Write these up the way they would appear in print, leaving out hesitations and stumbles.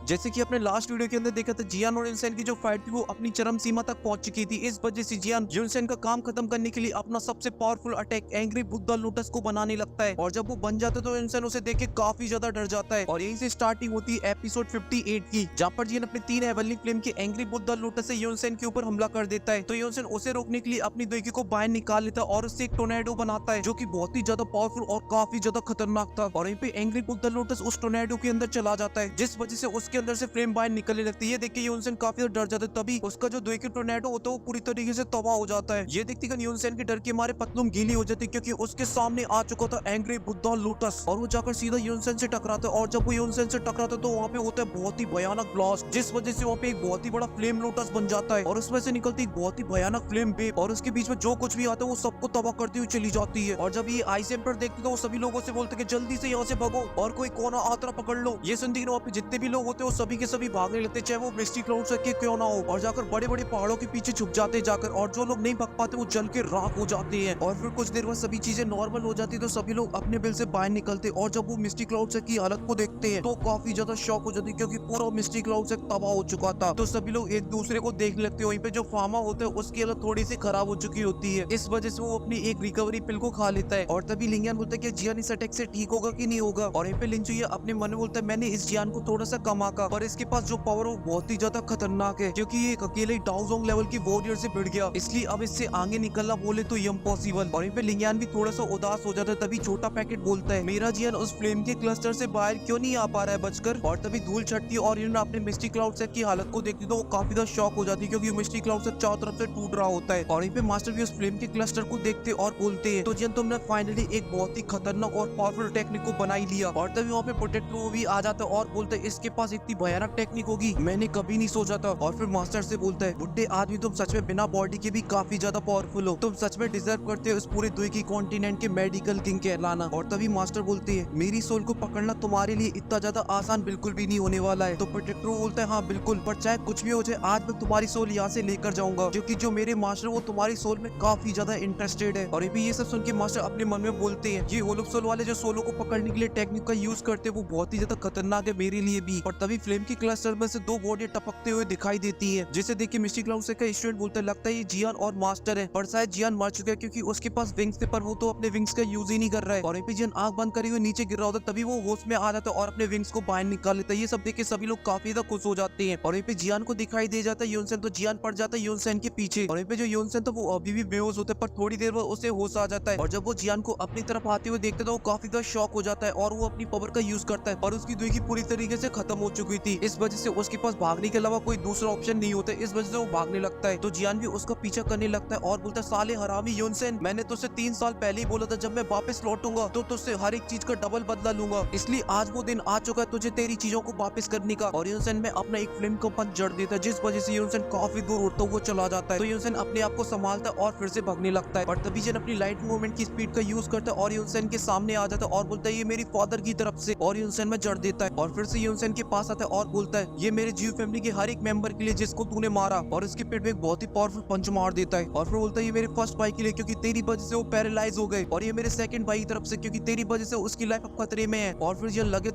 जैसे कि अपने लास्ट वीडियो के अंदर देखा था, जियान और युनसेन की जो फाइट थी वो अपनी चरम सीमा तक पहुंच चुकी थी। इस वजह से जियान युनसेन का काम खत्म करने के लिए अपना सबसे powerful attack angry Buddha lotus को बनाने लगता है, और जब वो बन जाता है तो युनसेन उसे देख के काफी ज्यादा डर जाता है। और यहीं से स्टार्टिंग होती है एपिसोड 58 की, जहाँ पर जियान अपने 3 हेवनली फ्लेम के एंग्री बुद्धा लोटस से युनसेन के ऊपर हमला कर देता है। तो युनसेन उसे रोकने के लिए अपनी दोइकी को बाहर निकाल लेता है और उससे एक टोर्नेडो बनाता है, जो कि बहुत ही ज्यादा पावरफुल और काफी ज्यादा खतरनाक था। और यहीं पे एंग्री बुद्धा लोटस उस टोर्नेडो के अंदर चला जाता है, जिस वजह से उसके अंदर से फ्लेम बाहर निकलने लगती है। ये देख के युनसेन काफी ज्यादा डर जाता है। तभी उसका जो दोइकी टोर्नेडो होता है वो पूरी तरीके से तबाह हो जाता है। ये देखते ही युनसेन के डर के मारे पतलून गीली हो जाती है, क्योंकि उसके सामने आ चुका था एंग्री बुद्धा लोटस, और वो जाकर सीधा युनसेन से टकराता है। और जब वो युनसेन से टकराता है तो वहाँ पे होता है बहुत ही भयानक ब्लास्ट, जिस वजह से वहाँ पे एक बहुत ही बड़ा फ्लेम लोटस बन जाता है, और उसमें से निकलती एक बहुत ही भयानक फ्लेम वेव, और उसके बीच में जो कुछ भी आता है वो सबको तबाह करती हुई चली जाती है। और जब ये आइस एम्पर देखते तो वो सभी लोगों से बोलते कि जल्दी से यहाँ से भागो और कोई कोना आतरा पकड़ लो। ये सुनते ही वहाँ पे जितने भी लोग होते हैं वो सभी के सभी भागने लगते, चाहे वो मिस्टी क्लाउड से क्यों ना हो, और जाकर बड़े बड़े पहाड़ों के पीछे छुप जाते जाकर, और जो लोग नहीं भाग पाते वो जल के राख हो जाते हैं। और फिर कुछ देर बाद सभी चीजें नॉर्मल हो जाती है, तो सभी लोग अपने बिल से बाहर निकलते, और जब वो मिस्टी क्लाउड से की हालत को देखते हैं तो काफी ज्यादा शॉक हो जाती है, क्योंकि पूरा मिस्टी क्लाउड से तबाह हो चुका था। तो सभी लोग एक दूसरे को देखने लगते हैं। वहीं पे जो फार्मा होता है उसकी हालत थोड़ी सी खराब हो चुकी होती है, इस वजह से वो अपनी एक रिकवरी पिल को खा लेता है। और तभी लिंगियन बोलता है कि जियान इस अटैक से ठीक होगा कि नहीं होगा, और यहीं पे लिंचुई अपने मन में बोलता है मैंने इस जियान को थोड़ा सा कम आका, पर इसके पास जो पावर वो बहुत ही ज्यादा खतरनाक है, क्योंकि ये एक अकेले डाउजोंग लेवल की वॉरियर से भिड़ गया, इसलिए अब इससे आगे निकलना बोले तो इम्पॉसिबल। और यहीं पे लिंगियन भी थोड़ा सा उदास हो जाता है। तभी छोटा पैकेट बोलता है मेरा जियान उस फ्लेम के क्लस्टर से बाहर क्यों नहीं आ पा रहा है बचकर। और तभी धूल छटती है और इन्होंने अपने मिस्टी क्लाउड सेट की हालत को देखती तो वो काफी ज्यादा शॉक हो जाती है, क्योंकि मिस्टी क्लाउड सेट चारों तरफ से टूट रहा होता है। और यहीं पे मास्टर भी उस फ्लेम के क्लस्टर को देखते और बोलते हैं तो जियान तुमने फाइनली एक बहुत ही खतरनाक और पावरफुल टेक्निक को बना ही लिया। और तभी वहाँ पे प्रोटेक्टर भी आ जाता है और बोलते है इसके पास इतनी भयानक टेक्निक होगी मैंने कभी नहीं सोचा था। और फिर मास्टर से बोलता है बुड्ढे आदमी तुम सच में बिना बॉडी के भी काफी ज्यादा पावरफुल हो, तुम सच में डिजर्व करते हो इस पूरे द्वीकी कॉन्टिनेंट के मेडिकल किंग कहलाना। और तभी मास्टर बोलते हैं मेरी सोल को पकड़ना तुम्हारे लिए इतना ज्यादा आसान बिल्कुल भी नहीं होने वाला है। तो प्रोटेक्टर बोलता है हाँ बिल्कुल, पर चाहे कुछ भी हो जाए आज मैं तुम्हारी सोल यहाँ से लेकर जाऊंगा, क्योंकि जो मेरे मास्टर वो तुम्हारी सोल में काफी ज्यादा इंटरेस्टेड है। और ये सब सुन के मास्टर अपने मन में बोलते हैं ये होलोप सोल वाले जो सोलो को पकड़ने के लिए टेक्निक का यूज करते हैं वो बहुत ही ज्यादा खतरनाक है मेरे लिए भी। और तभी फ्लेम की क्लस्टर में से 2 बॉडी टपकते हुए दिखाई देती है, जिसे देख के मिस्टी क्लाउड से का स्टूडेंट बोलता है लगता है ये जियान और मास्टर है, पर शायद जियान मर चुका है क्योंकि उसके पास विंग्स थे, पर वो तो अपने विंग्स का यूज ही नहीं कर रहा है। और जियान आंख बंद करे हुए नीचे गिर रहा होता है, तभी वो होश में आ जाता है और अपने विंग्स को बाहर निकाल लेता है। ये सब देख के सभी लोग काफी ज्यादा खुश हो जाते हैं। और यहीं पे जियान को दिखाई दे जाता है युनसेन, तो जियान पड़ जाता है युनसेन के पीछे। और यहीं पे जो युनसेन था वो अभी भी बेहोश होता है, पर थोड़ी देर बाद उसे होश आ जाता है। और जब वो जियान को अपनी तरफ आते हुए देखता है तो वो काफी ज्यादा शॉक हो जाता है और वो अपनी पावर का यूज करता है, और उसकी द्वीकी पूरी तरीके से खत्म हो चुकी थी। इस वजह से उसके पास भागने के अलावा कोई दूसरा ऑप्शन नहीं होता, इस वजह से वो भागने लगता है। तो जियान भी उसका पीछा करने लगता है और बोलता है साले हरामी युनसेन, मैंने तुझसे 3 साल पहले ही बोला था जब मैं वापस लौटूंगा तो तुझसे हर एक चीज का डबल बदला लूंगा, इसलिए आज वो दिन आ चुका है तुझे तेरी चीजों को वापस करने का। और युनसेन में अपना एक फ्लेम को पंच जड़ देता है, जिस वजह से युनसेन काफी दूर उड़ता हुआ चला जाता है। तो युनसेन अपने आप को संभालता है और फिर से भागने लगता है। और तभी जिन अपनी लाइट मूवमेंट की स्पीड का यूज करता है और युनसेन के सामने आ जाता है और बोलता है ये मेरी फादर की तरफ से, और युनसेन में जड़ देता है। और फिर से युनसेन के पास आता है और बोलता है ये मेरे जीव फैमिली के हर एक मेंबर के लिए जिसको तूने मारा, और इसके पेट में एक बहुत ही पावरफुल पंच मार देता है। और फिर बोलता है ये मेरे फर्स्ट भाई के लिए क्योंकि तेरी वजह से वो पैरालाइज हो गए, और ये मेरे सेकंड भाई की तरफ से क्योंकि तेरी वजह से उसकी लाइफ अब खतरे में है। और फिर ये लगे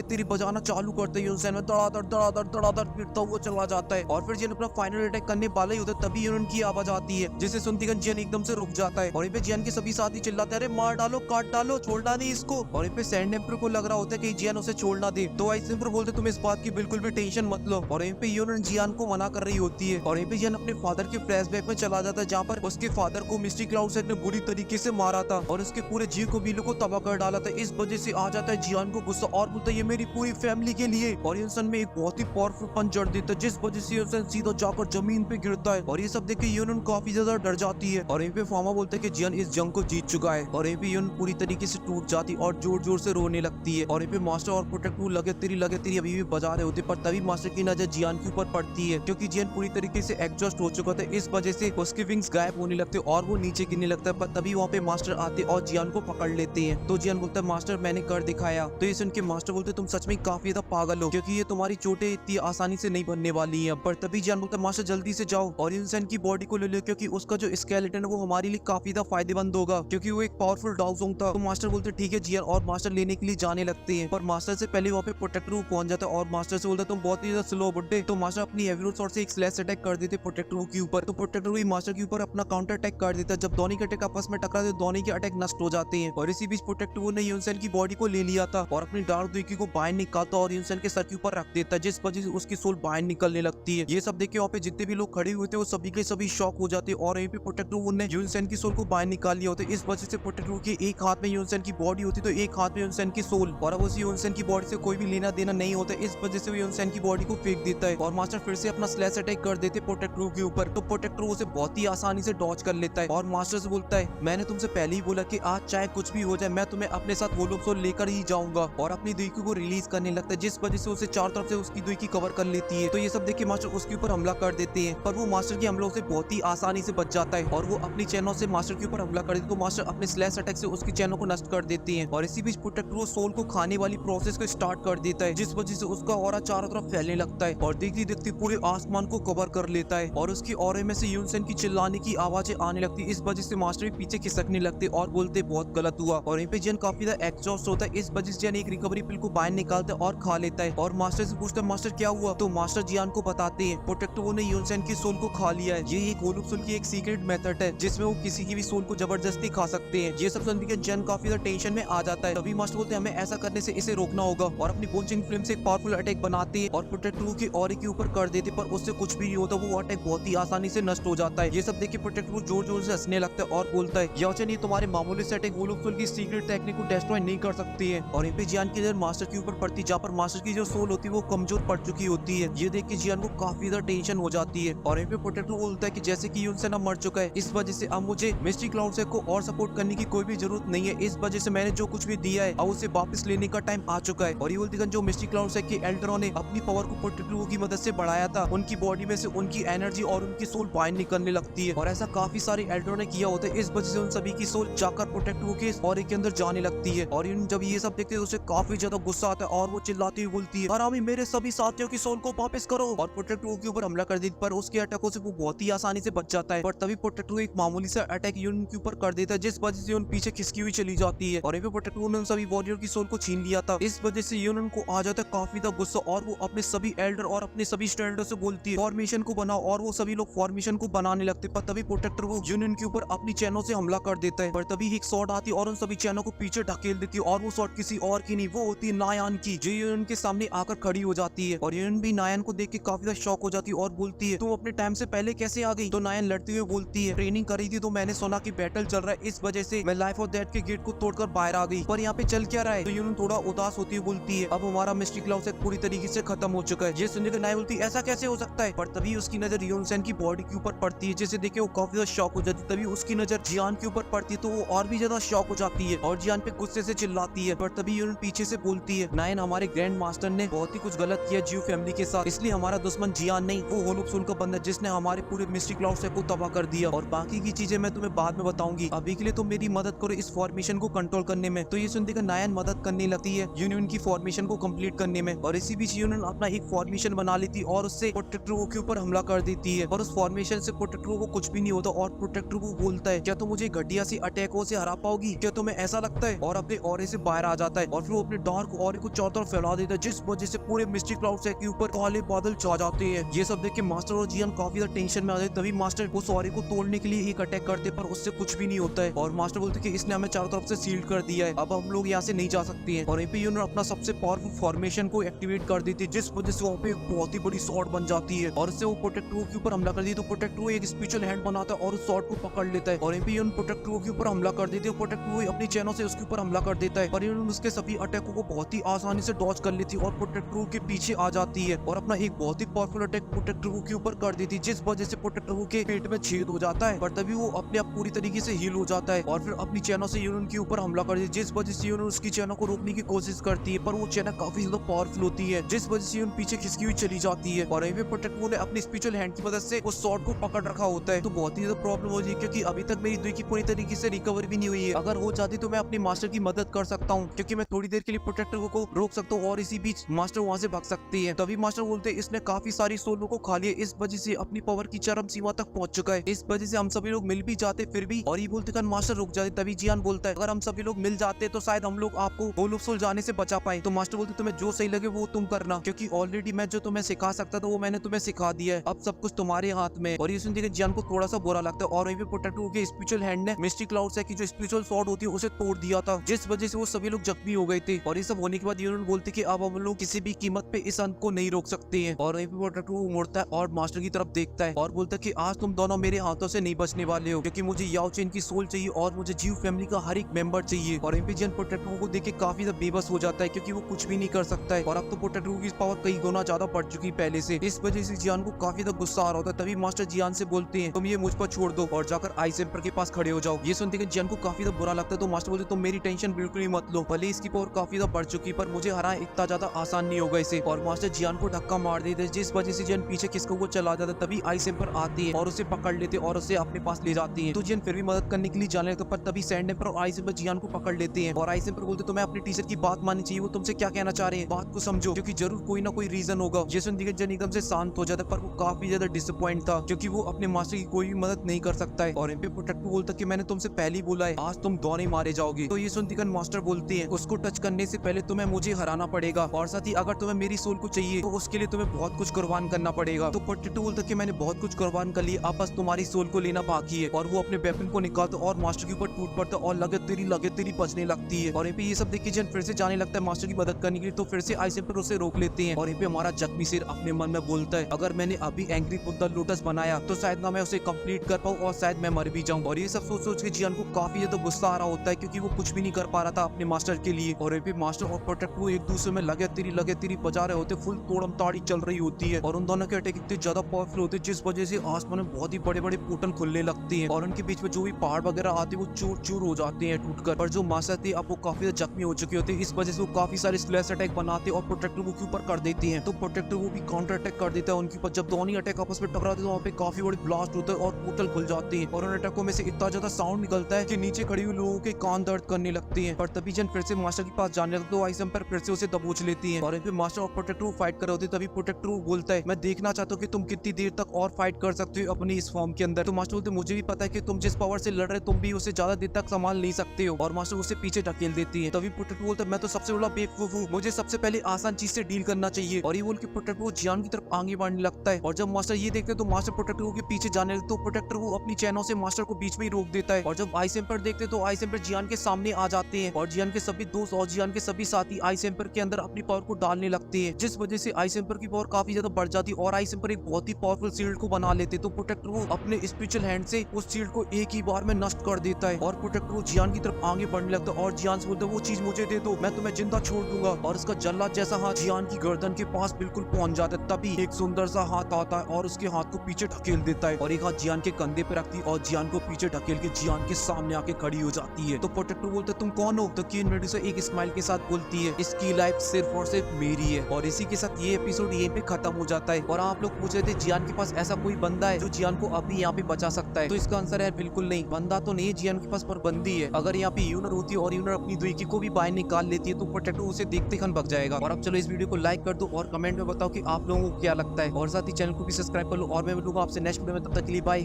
तेरी बजाना चालू करते हैं युनसेन में धड़ाधड़ फिरता हुआ चला जाता है। और फिर जिन अपना फाइनल अटैक करने वाला ही होता है तभी उनकी आवाज आती है, जिसे सुनती जियन एकदम से रुक जाता है। और यहाँ पे जियन के सभी साथी चिल्लाते हैं अरे मार डालो काट डालो छोड़ना नहीं इसको। और यहाँ पे सैंड एम्पर को लग रहा होता है कि जियन उसे छोड़ ना दे, तो आइस एम्पर बोलते तुम इस बात की बिल्कुल भी टेंशन मत लो। और यहाँ पे यून जियान को मना कर रही होती है। और यहाँ पे जियन अपने फादर के फ्लैशबैक में चला जाता है, जहाँ पर उसके फादर को मिस्टी क्लाउड सेट ने बुरी तरीके से मारा था और उसके पूरे जीव को बिल्लो को तबाह कर डाला था। इस वजह से आ जाता है जियान को गुस्सा और बोलता है ये मेरी पूरी फैमिली के लिए। और यून में एक बहुत ही पावरफुल पंच जड़ देता है, जिस वजह से यून सीधा जाकर जमीन पे गिरता है। और ये सब देख के यून काफी ज्यादा डर जाती है। और यहाँ पे फार्मा बोलता है कि जियन इस जंग को जीत चुका है। और यहाँ पे यून पूरी तरीके से टूट जाती और जोर जोर से रोने लगती है। और यहाँ पे मास्टर और प्रोटेक्टर लगे तेरी अभी भी बजा रहे होते, पर तभी मास्टर की नजर जियान के ऊपर पड़ती है, क्योंकि जियान पूरी तरीके से एग्जॉस्ट हो चुका था। इस वजह से उसके विंग्स गायब होने लगते और वो नीचे गिरने लगता है। पर तभी वहाँ पे मास्टर आते और जियान को पकड़ लेते हैं। तो जियान बोलता है मास्टर मैंने कर दिखाया। तो ये सुन के मास्टर बोलते तुम सच में काफी ज्यादा पागल हो, क्योंकि ये तुम्हारी चोटें इतनी आसानी से नहीं बनने वाली है। पर तभी जियान बोलता है मास्टर जल्दी से जाओ और इंसान की बॉडी को ले लो, क्योंकि उसका जो स्केलेटन है वो हमारे लिए काफी ज्यादा फायदेमंद होगा, क्योंकि वो एक पावरफुल डाउजोंग था। तो मास्टर बोलते ठीक है जियान, और मास्टर लेने के लिए जाने लगते हैं। पर मास्टर से पहले वहाँ पे प्रोटेक्टर पहुंच जाता है और मास्टर से बोलता है तुम बहुत ही ज्यादा स्लो बुड्ढे। तो मास्टर अपनी हेवी शॉट से एक स्लैश अटैक कर देते प्रोटेक्टर के ऊपर। तो प्रोटेक्टर भी मास्टर के ऊपर अपना काउंटर अटैक कर देता है। जब दोनों के अटैक आपस में टकराते दोनों के अटैक नष्ट हो जाते हैं और इसी बीच प्रोटेक्टर ने यूनसेन की बॉडी को ले लिया था और अपनी डार्क दुई को बाहर निकालता और यूनसेन के सर के ऊपर रख देता है, जिस वजह से उसकी सोल बाहर निकलने लगती है। ये सब देख के वहाँ पे जितने भी लोग खड़े हुए थे वो सभी के सभी शॉक हो जाते और यहीं पे प्रोटेक्टर ने यूनसेन की सोल को बाहर निकाल लिया होता है। इस वजह से प्रोटेक्टर के एक हाथ में यूनसेन की बॉडी होती तो एक हाथ में यूनसेन की सोल, और अब उसी यूनसेन की बॉडी से कोई भी लेना देना नहीं होता। इस वजह से वो यूनसेन की बॉडी को फेंक देता है और मास्टर फिर से अपना स्लैश अटैक कर देते प्रोटेक्टर के ऊपर। तो प्रोटेक्टर उसे बहुत ही आसानी से डॉज कर लेता है और मास्टर से बोलता है मैंने तुमसे पहले ही बोला कि आज चाहे कुछ भी हो जाए मैं तुम्हें अपने साथ होलोप सोल लेकर ही जाऊंगा, और अपनी दुईकी को रिलीज करने लगता है, जिस वजह से उसे चारों तरफ से उसकी दुईकी कवर कर लेती है। तो ये सब देख के मास्टर उसके ऊपर हमला कर देते हैं, पर वो मास्टर के हमलों से बहुत ही आसानी से बच जाता है और वो अपनी चैनों से मास्टर के ऊपर हमला कर देते। तो मास्टर अपने स्लैश अटैक से उसकी चैनों को नष्ट कर देते हैं और इसी बीच प्रोटेक्टर वो सोल को खाने वाली प्रोसेस को स्टार्ट कर देता है, जिस वजह से उसका ऑरा चारों तरफ फैलने लगता है और देखते देखते पूरे आसमान को कवर कर लेता है और उसकी ऑरे में से यूनसेन की चिल्लाने की आवाजें आने लगती। इस वजह से मास्टर भी पीछे खिसकने लगते और बोलते बहुत गलत हुआ, और यहीं पे जियन काफी ज्यादा एग्जॉस्ट होता है। इस वजह से जियन एक रिकवरी पिल को बाहर निकालता है और खा लेता है और मास्टर से पूछता है मास्टर क्या हुआ। तो मास्टर जियान को बताते हैं प्रोटेक्टर ने यूनसेन की सोल को खा लिया है। ये एक होलोप सोल की एक सीक्रेट मेथड है जिसमें वो किसी की भी सोल को जबरदस्ती खा सकते हैं। ये सब सुनकर के जियन काफी ज्यादा टेंशन में आ जाता है। तभी मास्टर बोलते हैं हमें ऐसा करने से इसे रोकना होगा और अपनी बोनचिंग फिल्म से एक पावरफुल अटैक बनाते हैं और प्रोटेक्टर के ऑरे के ऊपर कर देते, पर उससे कुछ भी नहीं होता। वो अटैक बहुत ही आसानी से नष्ट हो जाता है। ये सब देख के प्रोटेक्टर जोर जोर से हंसने लगता है और बोलता है याचन ये तुम्हारे मामूली से अटैक होलोप सोल की सीक्रेट टेक्निक को डिस्ट्रॉय नहीं कर सकती है। और यहीं पे जियान की नजर मास्टर के ऊपर पड़ती जहाँ पर मास्टर की जो सोल होती है वो कमजोर पड़ चुकी होती है। ये देख के जियान को काफी ज्यादा टेंशन हो जाती है और यहीं पे प्रोटेक्टर बोलता है कि जैसे कि यूनसेन अब मर चुका है, इस वजह से अब मुझे मिस्टी क्लाउड से को और सपोर्ट करने की कोई भी जरूरत नहीं है। इस वजह से मैंने जो कुछ भी दिया है अब उसे वापस लेने का टाइम आ चुका है। और ये बोलती जो मिस्टी क्लाउड से के एल्डरों ने अपनी पावर को प्रोटेक्टर की मदद से बढ़ाया था, उनकी बॉडी में से उनकी एनर्जी और उनकी सोल बाहर निकलने लगती है और ऐसा काफी सारे एल्डरों ने किया होता है। इस वजह से उन सभी की सोल जाकर प्रोटेक्टर के ऑरे के अंदर जाने लगती है और जब ये सब देखते हैं उसे काफी ज्यादा गुस्सा आता है और वो चिल्लाती हुई बोलती है हरामी मेरे सभी साथियों की सोल को वापस करो, और प्रोटेक्टर के ऊपर हमला कर देती। पर उसके अटैकों से वो बहुत ही आसानी से बच जाता है, पर तभी प्रोटेक्टर एक मामूली सा अटैक यून के ऊपर कर देता है, जिस वजह से यून पीछे खिसकी हुई चली जाती है और प्रोटेक्टर ने उन सभी वॉरियर की सोल को छीन लिया था। इस वजह से यून को आ जाता है काफी ज्यादा गुस्सा और वो अपने सभी एल्डर और अपने सभी स्टैंडर से बोलती है फॉर्मेशन को बनाओ, और वो सभी लोग फॉर्मेशन को बनाने लगते। पर तभी प्रोटेक्टर वो यूनियन के ऊपर अपनी चैनों से हमला कर देता है, पर तभी एक शॉट आती है और उन सभी चैनों को पीछे ढकेल देती है और वो शॉट किसी और की नहीं, वो होती है नायान की, जो यूनियन के सामने आकर खड़ी हो जाती है और यूनियन भी नायान को देख के काफी ज्यादा शॉक हो जाती है और बोलती है तुम अपने टाइम से पहले कैसे आ गई। तो नायान लड़ते हुए बोलती है ट्रेनिंग करी थी तो मैंने सुना कि बैटल चल रहा है, इस वजह से मैं लाइफ और डेथ के गेट को तोड़कर बाहर आ गई, पर यहाँ पे चल क्या रहा है। तो यूनियन थोड़ा उदास होती हुई बोलती है अब हमारा मिस्टी क्लाउड से पूरी तरीके से खत्म हो चुका है। ये सुनने के नायान बोलती है ऐसा कैसे हो सकता है, पर तभी उसकी नजर यूनसेन की बॉडी के ऊपर पड़ती है, जिसे देख के वो काफी ज्यादा शॉक हो जाती है। तभी उसकी नजर जियान के ऊपर पड़ती है तो वो और भी ज्यादा शॉक हो जाती है और जियान पे गुस्से से चिल्लाती है, पर तभी यूनियन पीछे से बोलती है नायन हमारे ग्रैंड मास्टर ने बहुत ही कुछ गलत किया जियो फैमिली के साथ, इसलिए हमारा दुश्मन जियान नहीं वो होलोप सोल का बंदा जिसने हमारे पूरे मिस्टी क्लाउड से को तबाह कर दिया, और बाकी की चीजें मैं तुम्हें बाद में बताऊंगी, अभी के लिए तुम मेरी मदद करो इस फॉर्मेशन को कंट्रोल करने में। तो ये सुनते का नायन मदद करने लगती है यूनियन की फॉर्मेशन को कंप्लीट करने में और इसी बीच यूनियन अपना एक फॉर्मेशन बना लेती है और उससे प्रोटेक्टर के ऊपर हमला कर देती है और उस फॉर्मेशन से प्रोटेक्टर को कुछ भी नहीं होता और प्रोटेक्टर को बोलता है क्या तुम मुझे घटिया सी अटैकों से हरा पाओगी, क्या तुम्हें ऐसा लगता है, और अपने ऑरे से बाहर आ जाता है और फिर वो अपने डार्क ऑरे को चारों तरफ फैला देता है, जिस वजह से पूरे मिस्टी क्लाउड से के ऊपर काले बादल छा जाते हैं। ये सब देख के मास्टर और जियान काफी ज्यादा टेंशन में आ जाते, तभी मास्टर उस ऑरे को तोड़ने के लिए एक अटैक करते पर उससे कुछ भी नहीं होता है और मास्टर बोलते कि इसने हमें चारों तरफ से सील्ड कर दिया है, अब हम लोग यहाँ से नहीं जा सकते हैं, और यहीं पे यूनियन अपना सबसे पावरफुल फॉर्मेशन को एक्टिवेट कर देती है, जिस वजह से वहाँ पे एक बहुत ही बड़ी शॉट बन जाती है और उससे वो प्रोटेक्टर के ऊपर हमला कर दी। तो प्रोटेक्टर एक स्पेशल हैंड बनाता है और उस शॉट को पकड़ लेता है और यहीं पे यूनियन प्रोटेक्टर के ऊपर हमला कर देती है, प्रोटेक्टर अपनी चैनों से उसके ऊपर हमला कर देता है और यूनियन उसके सभी अटैकों को बहुत ही आसानी से डॉज कर लेती है और प्रोटेक्टर के पीछे आ जाती है और अपना एक बहुत ही पावरफुल अटैक प्रोटेक्टर के ऊपर कर देती है, जिस वजह से प्रोटेक्टर के पेट में छेद हो जाता है, पर तभी वो अपने आप पूरी तरीके से हील हो जाता है और फिर अपनी चैनों से यूनियन के ऊपर हमला कर देती है, जिस वजह से यूनियन उसकी चैनों को रोकने की कोशिश करती है, पर वो चैनल काफी ज्यादा पावरफुल होती है, जिस वजह से यूनियन पीछे खिसकी हुई चली जाती है और यहीं पे प्रोटेक्टर ने अपनी स्पेशल हैंड की मदद से उस शॉट को पकड़ रखा होता है। तो बहुत ही ज्यादा प्रॉब्लम हो रही है क्योंकि अभी तक मेरी दुई की पूरी तरीके से रिकवरी भी नहीं हुई है, अगर हो जाती तो मैं अपनी मास्टर की मदद कर सकता हूँ क्योंकि मैं थोड़ी देर के लिए प्रोटेक्टर को रोक सकता हूँ और इसी बीच मास्टर वहाँ से भाग सकती है। तभी मास्टर बोलते हैं इसने काफी सारी सोलों को खा लिया, इस वजह से अपनी पावर की चरम सीमा तक पहुंच चुका है, इस वजह से हम सभी लोग मिल भी जाते फिर भी, और ये बोलते कर मास्टर रुक जाते। तभी जियान बोलता है अगर हम सभी लोग मिल जाते तो शायद हम लोग आपको होलोप सोल जाने से बचा पाए। तो मास्टर बोलते तुम्हें जो सही लगे करोगे वो तुम करना, क्योंकि ऑलरेडी मैं जो तुम्हें सिखा सकता था वो मैंने तुम्हें सिखा दिया है, अब सब कुछ तुम्हारे हाथ में। और ये सुनते ही जियान को थोड़ा सा बुरा लगता है और वहीं पे प्रोटेक्टर के स्पिरिचुअल हैंड ने मिस्टी क्लाउड्स की जो स्पिरिचुअल स्वॉर्ड होती है उसे तोड़ दिया था, जिस वजह से वो सभी लोग जख्मी हो गए थे। और ये सब होने के बाद यूनियन बोलते कि अब हम लोग किसी भी कीमत पे इस अंत को नहीं रोक सकते हैं। और वहीं पे प्रोटेक्टर मुड़ता है और मास्टर की तरफ देखता है और बोलता है कि आज तुम दोनों मेरे हाथों से नहीं बचने वाले हो, क्योंकि मुझे याओ चेन की सोल चाहिए और मुझे जीव फैमिली का हर एक मेंबर चाहिए। और वहीं पे जियान प्रोटेक्टर को देख के काफी ज्यादा बेबस हो जाता है, क्योंकि वो कुछ भी नहीं कर सकता है और अब तो प्रोटेक्टर की पावर कई गुना ज्यादा बढ़ चुकी है पहले से। इस वजह से जियान को काफी ज्यादा गुस्सा आ रहा होता है। तभी मास्टर जियान से बोलते हैं तुम ये मुझ पर छोड़ दो और जाकर आइस एम्पर के पास खड़े हो जाओ। ये सुनते कि जियान को काफी ज्यादा बुरा लगता है, तो मास्टर बोलते तुम मेरी टेंशन बिल्कुल ही मत लो, भले इसकी पावर काफी ज्यादा बढ़ चुकी पर मुझे हराना इतना ज्यादा आसान नहीं होगा इसे। और मास्टर जियान को धक्का मार देते हैं, जिस वजह से जियान पीछे किसको वो चला जाता है। तभी आइस एम्पर आती है और उसे पकड़ लेते और उसे अपने पास ले जाती है। तो जियान फिर भी मदद करने के लिए जाने लगता, पर तभी सैंड एम्पर और आइस एम्पर जियान को पकड़ लेते हैं। और आइस एम्पर बोलते तुम्हें अपने टीचर की बात माननी चाहिए, वो तुमसे क्या कहना चाह रहे हैं बात को समझो, क्योंकि जरूर कोई ना कोई रीजन होगा। ये सुन के जियान एकदम से शांत हो जाता है, पर वो काफी ज्यादा डिसअपॉइंट था, क्योंकि वो अपने मास्टर की कोई भी मदद नहीं कर सकता है। और एमपी प्रोटेक्टर बोलता कि मैंने तुमसे पहले ही बोला है आज तुम दोनों मारे जाओगे। तो ये सुनकर मास्टर बोलते हैं उसको टच करने से पहले तुम्हें मुझे हराना पड़ेगा, और साथ ही अगर तुम्हें मेरी सोल को चाहिए तो उसके लिए तुम्हें बहुत कुछ कुर्बान करना पड़ेगा। तो प्रोटेक्टर बोलता कि मैंने बहुत कुछ कुर्बान कर लिया, अब बस तुम्हारी सोल को लेना बाकी है। और वो अपने वेपन को निकालता और मास्टर के ऊपर टूट पड़ता और लगे तेरी बचने लगती है। और ये सब देखिए जियान फिर से जाने लगता है मास्टर की मदद करने के लिए। तो फिर से आइस एम्पर उसे रोक लेते हैं और हमारा जख्मी सिर अपने मन में बोलता है अगर मैंने अभी एंग्री बुद्धा लोटस बनाया तो शायद ना मैं उसे कंप्लीट कर पाऊँ और शायद मैं मर भी जाऊँ। और ये सब सोच के जियान को काफी ज्यादा गुस्सा आ रहा होता है, क्योंकि वो कुछ भी नहीं कर पा रहा था अपने मास्टर के लिए। और मास्टर और प्रोटेक्टर एक दूसरे में लगे तेरी बजा रहे होते, फुल तोड़म ताड़ी चल रही होती है। और उन दोनों के अटैक इतने ज्यादा पावरफुल होते हैं, जिस वजह से आसमान में बहुत ही बड़े बड़े पोर्टल खुलने लगते हैं और उनके बीच में जो भी पहाड़ वगैरह आते हैं वो चूर चूर हो जाते हैं टूटकर। और जो मास्टर थे अब वो काफी जख्मी हो चुके होते हैं, इस वजह से वो काफी सारे स्लैश अटैक बनाते और प्रोटेक्टर वो के ऊपर कर देते हैं। तो प्रोटेक्टर वो भी काउंटर अटैक कर देता है उनके ऊपर। जब दोनों अटैक आपस में टकराते हैं तो वहाँ पे काफी बड़ी ब्लास्ट होता है और पोर्टल खुल जाते हैं और उन अटैकों में से इतना ज्यादा साउंड निकलता है कि नीचे खड़े हुए लोगों के कान दर्द करने लगते हैं। पर तभी जन फिर से मास्टर के पास जाने लगता है, तो आइस एम्पर फिर से उसे दबोच लेती है। और फिर मास्टर और प्रोटेक्टर फाइट कर रहे होते, तभी प्रोटेक्टर बोलता है मैं देखना चाहता हूँ कि तुम कितनी देर तक और फाइट कर सकते हो अपनी इस फॉर्म के अंदर। तो मास्टर बोलते मुझे भी पता है कि तुम जिस पावर से लड़ रहे तुम भी उसे ज्यादा देर तक संभाल नहीं सकते हो। और मास्टर उसे पीछे ढकेल देती है। तभी प्रोटेक्टर बोलता है मैं तो सबसे बड़ा बेवकूफ हूँ, मुझे सबसे पहले आसान चीज से डील करना चाहिए। और ये बोल के प्रोटेक्टर वो जियान की तरफ आगे बढ़ने लगता है। और जब मास्टर ये देखते हैं तो मास्टर प्रोटेक्टर के पीछे जाने लगते, तो प्रोटेक्टर वो अपनी चैनों से मास्टर को बीच में ही रोक देता है। और जब आइस एम्पर देखते तो आइस एम्पर जियान के सामने आ जाते हैं और जियान के सभी दोस्त और जियान के सभी साथी आइस एम्पर के अंदर अपनी पावर को डालने लगते हैं, जिस वजह से आइस एम्पर की पावर काफी ज्यादा बढ़ जाती है और आइस एम्पर एक बहुत ही पावरफुल शील्ड को बना लेते। तो प्रोटेक्टर वो अपने स्पिरिचुअल हैंड से उस शील्ड को एक ही बार में नष्ट कर देता है। और प्रोटेक्टर वो जियान की तरफ आगे बढ़ने लगता है और जियान से बोलता है वो चीज मुझे दे दो, मैं तुम्हें जिंदा छोड़ दूंगा। और उसका जल्लाद जैसा हाथ जियान की गर्दन के पास बिल्कुल पहुंच जाता है। तभी एक सुंदर सा हाथ आता है और उसके हाथ को पीछे ढकेल देता है और एक हाथ जियान के कंधे पे रखती है और जियान को पीछे ढकेल के जियान के सामने आके खड़ी हो जाती है। तो प्रोटेक्टर बोलता है तुम कौन हो? तो कीन मेडुसा एक स्माइल के साथ बोलती है इसकी लाइफ सिर्फ और सिर्फ मेरी है। और इसी के साथ ये एपिसोड यहीं पे खत्म हो जाता है। और आप लोग पूछ रहे थे जियान के पास ऐसा कोई बंदा है जो जियान को अभी यहाँ पे बचा सकता है? तो इसका आंसर है बिल्कुल नहीं, बंदा तो नहीं है जियान के पास, पर बंदी है। अगर यहाँ पे यूनर होती है और यूनर अपनी दुईकी को भी बाहर निकाल लेती है तो प्रोटेक्टर उसे देखते खन भग जाएगा। और अब चलो इस वीडियो को लाइक कर दो और कमेंट में बताओ कि आप लोगों को क्या लगता है, और साथ ही चैनल को भी सब्सक्राइब कर लो। और मैं मिलूंगा आपसे नेक्स्ट वीडियो में, तब तक के लिए बाय।